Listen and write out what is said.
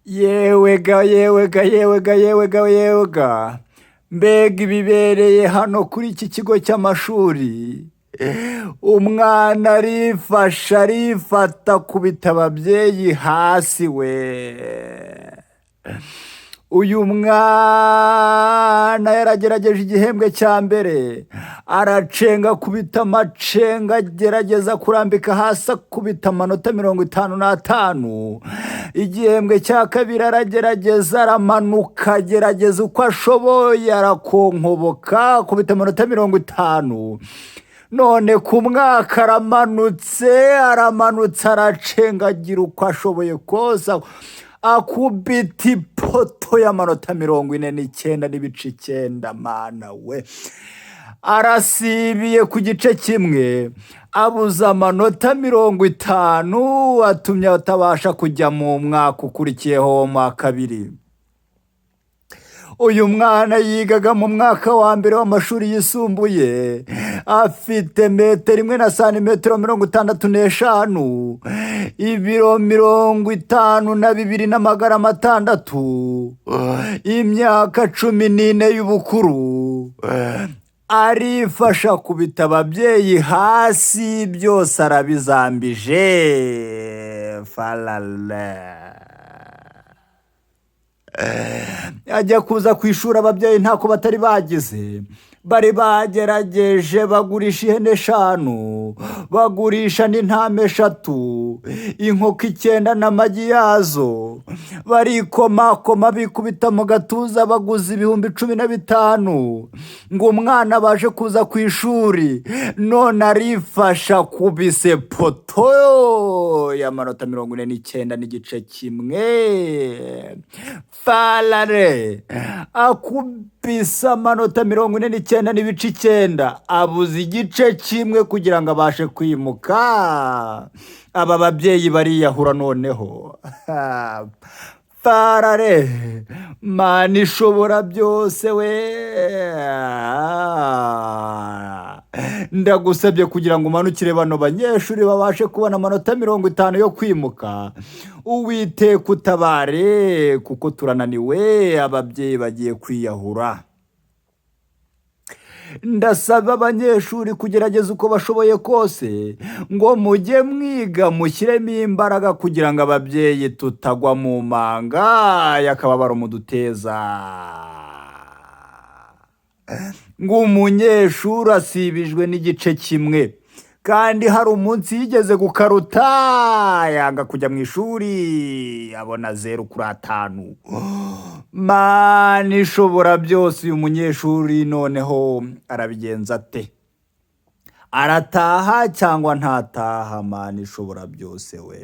Yewe ga, mbega ibibereye hano kuri iki kigo cy'amashuri. Umwana arifasha arifata akubita ababyeyi hasi we. Uyu mwana yaragerageje igihembwe cya mbere, aracenga akubita amacenga, agerageza kurambika hasi akubita amanota 55. Igihembwe cya kabiri aragerageza aramanuka, agerageza uko ashoboye arakonkoboka akubita amanota 50. None ku mwaka aramanutse aracengagira uko ashoboye kose akubita ipoto y'amanota 49.9. Mana we, arasibiye ku gice kimwe, abuze amanota 50, atumye atabasha kujya mu mwaka ukurikiyeho wo mu kabiri. Uyu mwana yigaga mu mwaka wa mbere w'amashuri yisumbuye, afite metero imwe na santimetero 65, ibiro 52 n'amagarama 6, imyaka 14 y'ubukuru. Arifasha kubita ababyeyi hasi, byose arabizambije. Falala. Ajya kuza ku ishuri, ababyeyi ntako batari bagize. Bari bagerageje bagurisha ihene 5, bagurisha n'intama 3, inkoko 9 n'amagi yazo. Barikomakoma bikubita mu gatuza, baguze ibihumbi 15 ngo umwana baje kuza ku ishuri. None arifasha kubise poto y'amanota 49.1. Falare akubisa amanota 49.9, abuze igice kimwe kugira ngo abashe kwimuka. Aba babyeyi bariyahura noneho. Farare, Mana ishobora byose we, ndagusabye kugira ngo umanukire bano banyeshuri babashe kubona amanota 50 yo kwimuka. Uwiteka utabare, kuko turananiwe, ababyeyi bagiye kwiyahura. Ndasaba abanyeshuri kugerageza uko bashoboye kose ngo mujye mwiga, mushyiremo imbaraga kugira ngo ababyeyi tutagwa mu manga y'akababaro muduteza. Ngo umunyeshuri asibijwe n'igice kimwe, kandi hari umunsi yigeze gukaruta, yanga kujya mu ishuri, abona 0/5. Mana ishobora byose, uyu munyeshuri noneho arabigenza ate? Arataha cyangwa ntataha? Mana ishobora byose we.